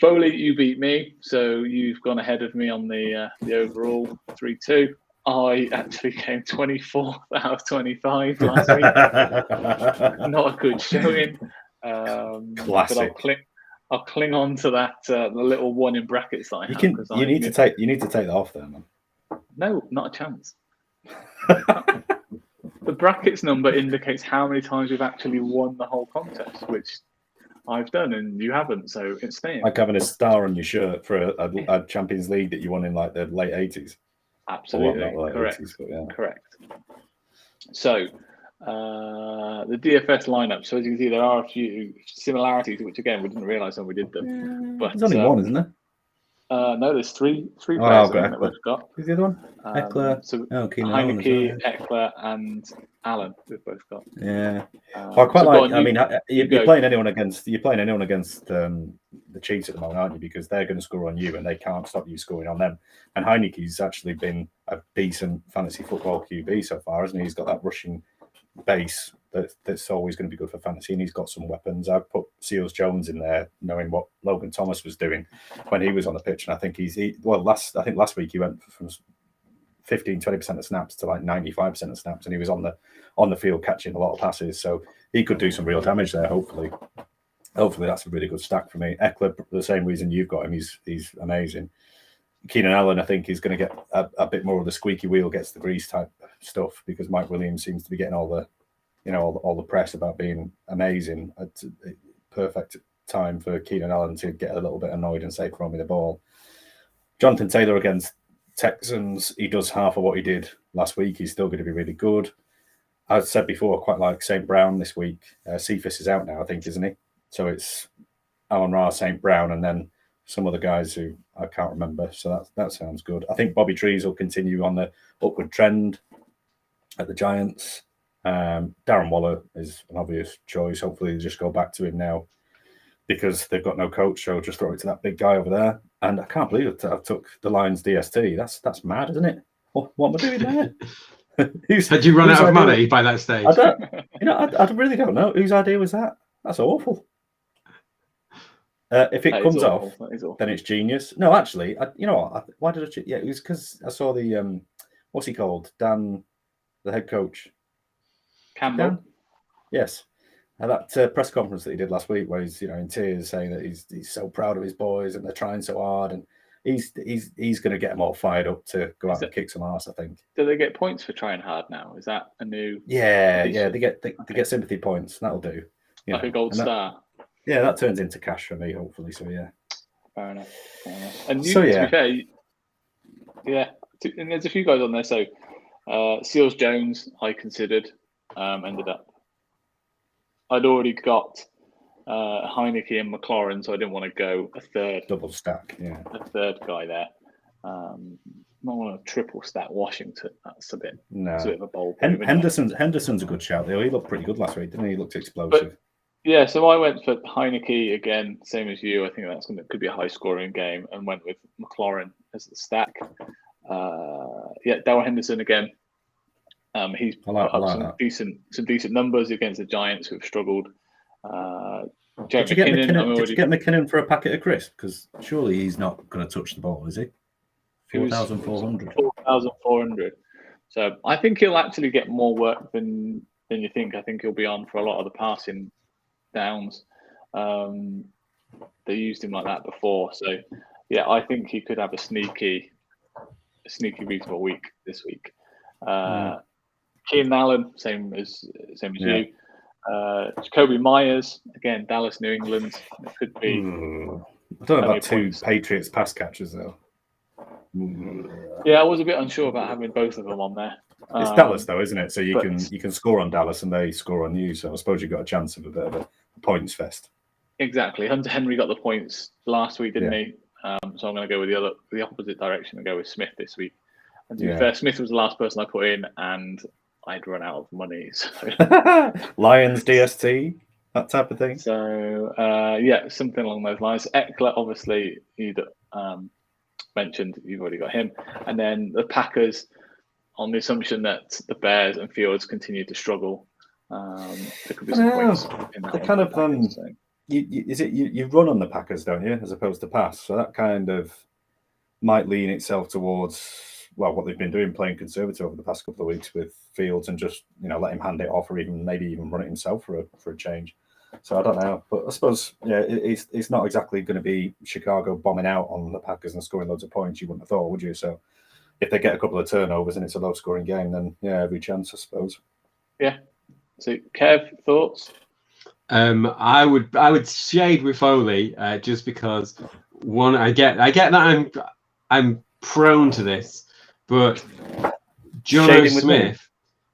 Speaker 1: Foley, you beat me, so you've gone ahead of me on the overall 3-2. I actually came 24th out of 25 last week. Not a good showing.
Speaker 2: Classic.
Speaker 1: But I'll cling on to that the little one in brackets that I have.
Speaker 2: You need to take that off there, man.
Speaker 1: No, not a chance. The brackets number indicates how many times we've actually won the whole contest, which I've done and you haven't, so it's staying.
Speaker 2: Like having a star on your shirt for a Champions League that you won in like the late 80s.
Speaker 1: Absolutely, correct.
Speaker 2: 80s, but yeah.
Speaker 1: Correct. So, the DFS lineup. So as you can see, there are a few similarities, which again we didn't realise when we did them. But
Speaker 2: there's only one, isn't there?
Speaker 1: No, there's three players that we've got.
Speaker 2: Who's the other one? Eckler.
Speaker 1: So
Speaker 2: Keenan Allen,
Speaker 1: Heineke, Eckler, and Allen. We've both got.
Speaker 2: Yeah. Well, I quite like. You're playing anyone against the Chiefs at the moment, aren't you? Because they're going to score on you, and they can't stop you scoring on them. And Heineke's actually been a decent fantasy football QB so far, hasn't he? He's got that rushing base that's always going to be good for fantasy, and he's got some weapons. I've put Seals Jones in there, knowing what Logan Thomas was doing when he was on the pitch, and I think last week he went from 15-20% of snaps to like 95% of snaps, and he was on the field catching a lot of passes, so he could do some real damage there. Hopefully that's a really good stack for me. Eckler, the same reason you've got him, he's amazing. Keenan Allen, I think, is going to get a bit more of the squeaky wheel, gets the grease type stuff, because Mike Williams seems to be getting all the press about being amazing. At perfect time for Keenan Allen to get a little bit annoyed and say, throw me the ball. Jonathan Taylor against Texans, he does half of what he did last week. He's still going to be really good. As I said before, I quite like St. Brown this week. Cephas is out now, I think, isn't he? So it's Alan Ra, St. Brown, and then some other guys who I can't remember. So that sounds good. I think Bobby Trees will continue on the upward trend at the Giants. Darren Waller is an obvious choice. Hopefully they just go back to him now because they've got no coach, so just throw it to that big guy over there. And I can't believe I took the Lions DST. That's mad, isn't it? What am I doing there?
Speaker 3: Had you run out of money by that stage?
Speaker 2: I really don't know. Whose idea was that? That's awful. If it comes off, then it's genius. No, actually, why did I? Yeah, it was because I saw the what's he called? Dan, the head coach.
Speaker 1: Campbell.
Speaker 2: Dan? Yes. And that press conference that he did last week, where he's in tears, saying that he's so proud of his boys and they're trying so hard, and he's going to get them all fired up to go out and kick some ass, I think.
Speaker 1: Do they get points for trying hard now? Is that a new?
Speaker 2: Yeah, they get sympathy points. That'll do.
Speaker 1: Like a gold star.
Speaker 2: Yeah, that turns into cash for me, hopefully. So yeah.
Speaker 1: Fair enough. And to be fair, and there's a few guys on there. So Seals Jones, I considered, ended up. I'd already got Heineke and McLaurin, so I didn't want to go a third
Speaker 2: double stack. Yeah,
Speaker 1: a third guy there. Not want to triple stack Washington. That's a bit.
Speaker 2: No,
Speaker 1: it's a bit of a bold.
Speaker 2: Henderson's a good shout though. He looked pretty good last week, didn't he? He looked explosive.
Speaker 1: Yeah, so I went for Heineke again, same as you. I think could be a high scoring game, and went with McLaurin as the stack. Daryl Henderson again. He's put up some decent numbers against the Giants who've struggled.
Speaker 2: Did you get McKinnon for a packet of crisps? Because surely he's not going to touch the ball, is he? 4,400.
Speaker 1: 4,400. So I think he'll actually get more work than you think. I think he'll be on for a lot of the passing downs. They used him like that before. So yeah, I think he could have a sneaky reasonable week this week. Keenan Allen, same as you. Jacoby Myers, again, Dallas, New England. It could be.
Speaker 2: I don't know about two Patriots pass catchers though.
Speaker 1: Yeah, I was a bit unsure about having both of them on there.
Speaker 2: It's Dallas though, isn't it? So you can score on Dallas and they score on you. So I suppose you've got a chance of a bit of a points fest.
Speaker 1: Exactly. Hunter Henry got the points last week, didn't he? So I'm going to go with the opposite direction and go with Smith this week. And to be fair, Smith was the last person I put in, and I'd run out of money. So.
Speaker 2: Lions DST, that type of thing.
Speaker 1: So something along those lines. Eckler, obviously, you'd mentioned you've already got him, and then the Packers, on the assumption that the Bears and Fields continue to struggle, there could be some points in that.
Speaker 2: Kind of you run on the Packers, don't you, as opposed to pass? So that kind of might lean itself towards what they've been doing, playing conservative over the past couple of weeks with Fields and just let him hand it off, or maybe even run it himself for a change. So I don't know, but I suppose it's not exactly going to be Chicago bombing out on the Packers and scoring loads of points. You wouldn't have thought, would you? So if they get a couple of turnovers and it's a low-scoring game, then every chance, I suppose. Yeah.
Speaker 1: So Kev, thoughts?
Speaker 3: I would shade with Foley just because one, I get that I'm prone to this, but Jono Smith,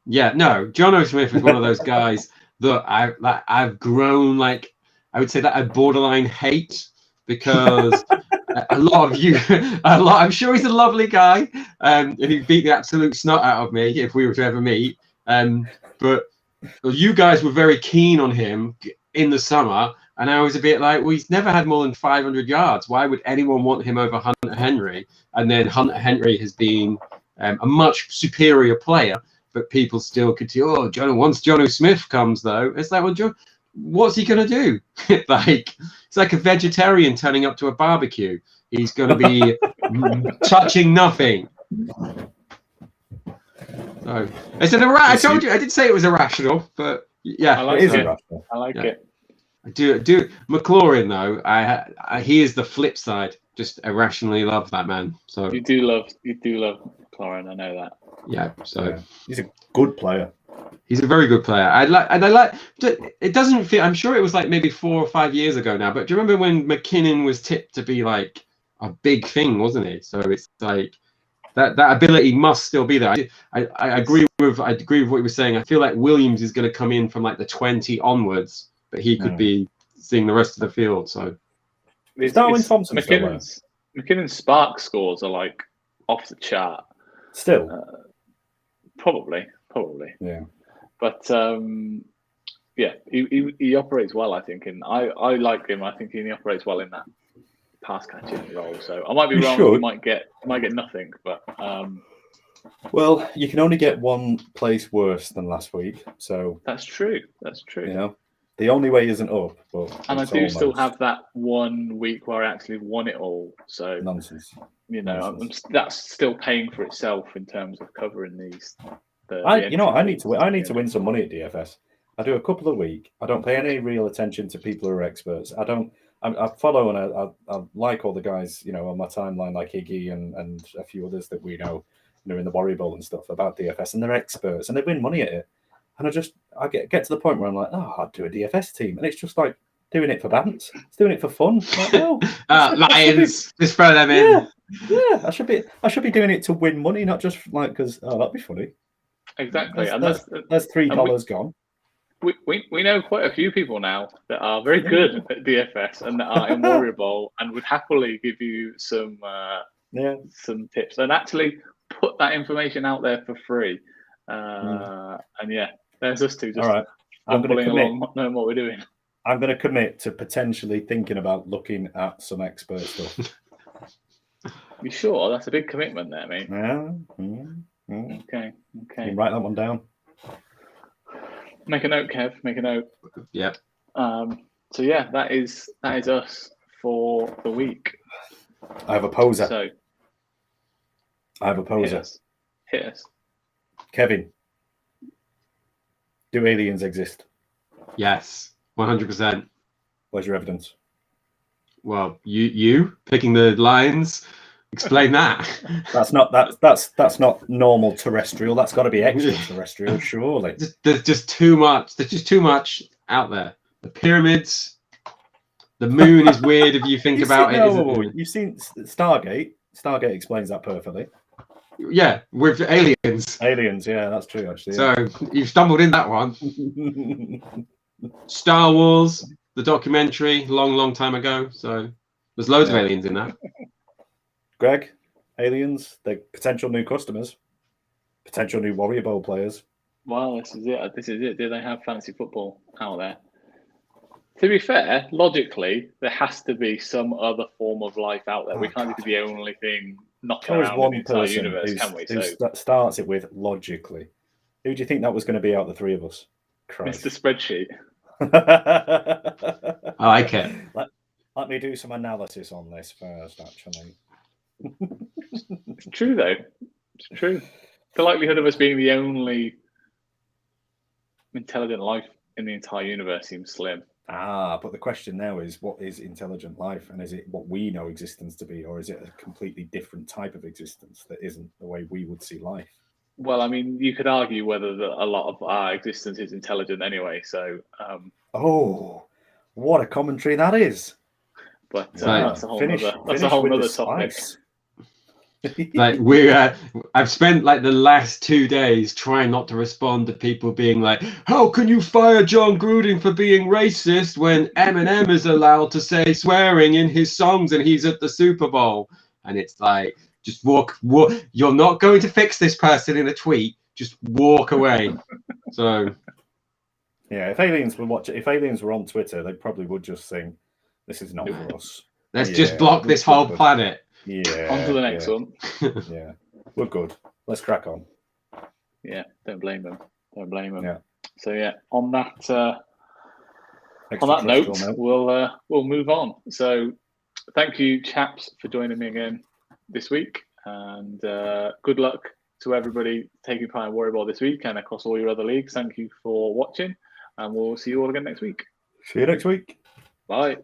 Speaker 3: Jono Smith is one of those guys that I've grown I would say that I borderline hate, because a lot of you, I'm sure he's a lovely guy, and he'd beat the absolute snot out of me if we were to ever meet. But you guys were very keen on him in the summer, and I was a bit like, well, he's never had more than 500 yards. Why would anyone want him over Hunter Henry? And then Hunter Henry has been a much superior player, but people still continue. Oh, once Jono Smith comes, though, it's like, well, what's he going to do? It's like a vegetarian turning up to a barbecue. He's going to be touching nothing. So I told you, I did say it was irrational, but yeah,
Speaker 1: it is irrational. I like it.
Speaker 3: I do. McLaurin, though, he is the flip side. Just irrationally love that man. So
Speaker 1: you do love McLaurin. I know that.
Speaker 3: Yeah. So
Speaker 2: he's a good player.
Speaker 3: He's a very good player. I like. It doesn't feel. I'm sure it was like maybe 4 or 5 years ago now. But do you remember when McKinnon was tipped to be like a big thing, wasn't he? So it's like that ability must still be there. I agree with what you were saying. I feel like Williams is going to come in from like the 20 onwards, but he could be seeing the rest of the field. So
Speaker 2: Darwin Thompson.
Speaker 1: McKinnon's spark scores are like off the chart.
Speaker 2: Still,
Speaker 1: probably.
Speaker 2: Yeah.
Speaker 1: But he operates well, I think, and I like him. I think he operates well in that pass catching role. So I might be wrong. He might get nothing, but
Speaker 2: well, you can only get one place worse than last week. So
Speaker 1: that's true.
Speaker 2: The only way isn't up. But
Speaker 1: and I do still have that 1 week where I actually won it all. So
Speaker 2: nonsense.
Speaker 1: That's still paying for itself in terms of covering these.
Speaker 2: I need to win some money at DFS. I do a couple a week. I don't pay any real attention to people who are experts. I follow and I like all the guys, on my timeline, like Iggy and a few others that we know, in the Warrior Bowl and stuff about DFS, and they're experts and they win money at it. And I get to the point where I'm like, oh, I'd do a DFS team, and it's just like doing it for bants. It's doing it for fun. Like, no,
Speaker 3: Lions, just throw them in.
Speaker 2: Yeah, I should be doing it to win money, not just like because that'd be funny.
Speaker 1: Exactly,
Speaker 2: that's $3 gone.
Speaker 1: We know quite a few people now that are very good at DFS and that are in Warrior Bowl and would happily give you some tips and actually put that information out there for free. There's us two just bumbling along, not knowing what we're doing.
Speaker 2: I'm going to commit to potentially thinking about looking at some expert stuff.
Speaker 1: You sure? That's a big commitment there, mate.
Speaker 2: Yeah.
Speaker 1: Okay.
Speaker 2: You can write that one down.
Speaker 1: Make a note, Kev. Make a note.
Speaker 3: Yeah.
Speaker 1: That is us for the week.
Speaker 2: I have a poser.
Speaker 1: Hit us.
Speaker 2: Kevin, do aliens exist?
Speaker 3: Yes, 100%.
Speaker 2: Where's your evidence?
Speaker 3: Well, you picking the Lions Explain that.
Speaker 2: That's not normal terrestrial. That's got to be extraterrestrial, surely.
Speaker 3: There's just too much. There's just too much out there. The pyramids. The moon is weird if you think about it.
Speaker 2: You've seen Stargate. Stargate explains that perfectly.
Speaker 3: Yeah, with aliens.
Speaker 2: Aliens, yeah, that's true, actually.
Speaker 3: So you've stumbled in that one. Star Wars, the documentary, long time ago. So there's loads of aliens in that.
Speaker 2: Greg, aliens, they're potential new customers, potential new Warrior Bowl players.
Speaker 1: Well, this is it. Do they have fantasy football out there? To be fair, logically, there has to be some other form of life out there. We can't be the only thing knocking around in the entire universe, can we?
Speaker 2: Who starts it with logically. Who do you think that was going to be out of the three of us?
Speaker 1: Christ. Mr. Spreadsheet.
Speaker 3: I like it.
Speaker 2: Let me do some analysis on this first, actually.
Speaker 1: It's true, though. It's true. The likelihood of us being the only intelligent life in the entire universe seems slim.
Speaker 2: But the question now is, what is intelligent life? And is it what we know existence to be, or is it a completely different type of existence that isn't the way we would see life?
Speaker 1: Well, I mean, you could argue whether a lot of our existence is intelligent anyway, so...
Speaker 2: Oh, what a commentary that is.
Speaker 1: But that's a whole other topic.
Speaker 3: Like I've spent like the last 2 days trying not to respond to people being like, how can you fire John Gruden for being racist when Eminem is allowed to say swearing in his songs and he's at the Super Bowl? And it's like, just walk. You're not going to fix this person in a tweet. Just walk away. So
Speaker 2: yeah, if aliens were on Twitter, they probably would just sing, this is not for us.
Speaker 3: Let's just block this whole planet.
Speaker 2: Yeah.
Speaker 1: On to the next one.
Speaker 2: Yeah. We're good. Let's crack on.
Speaker 1: Yeah, don't blame them.
Speaker 2: Yeah.
Speaker 1: So yeah, on that note, we'll move on. So thank you, chaps, for joining me again this week, and good luck to everybody taking part in Warrior Ball this week and across all your other leagues. Thank you for watching, and we'll see you all again next week.
Speaker 2: See you next week.
Speaker 1: Bye.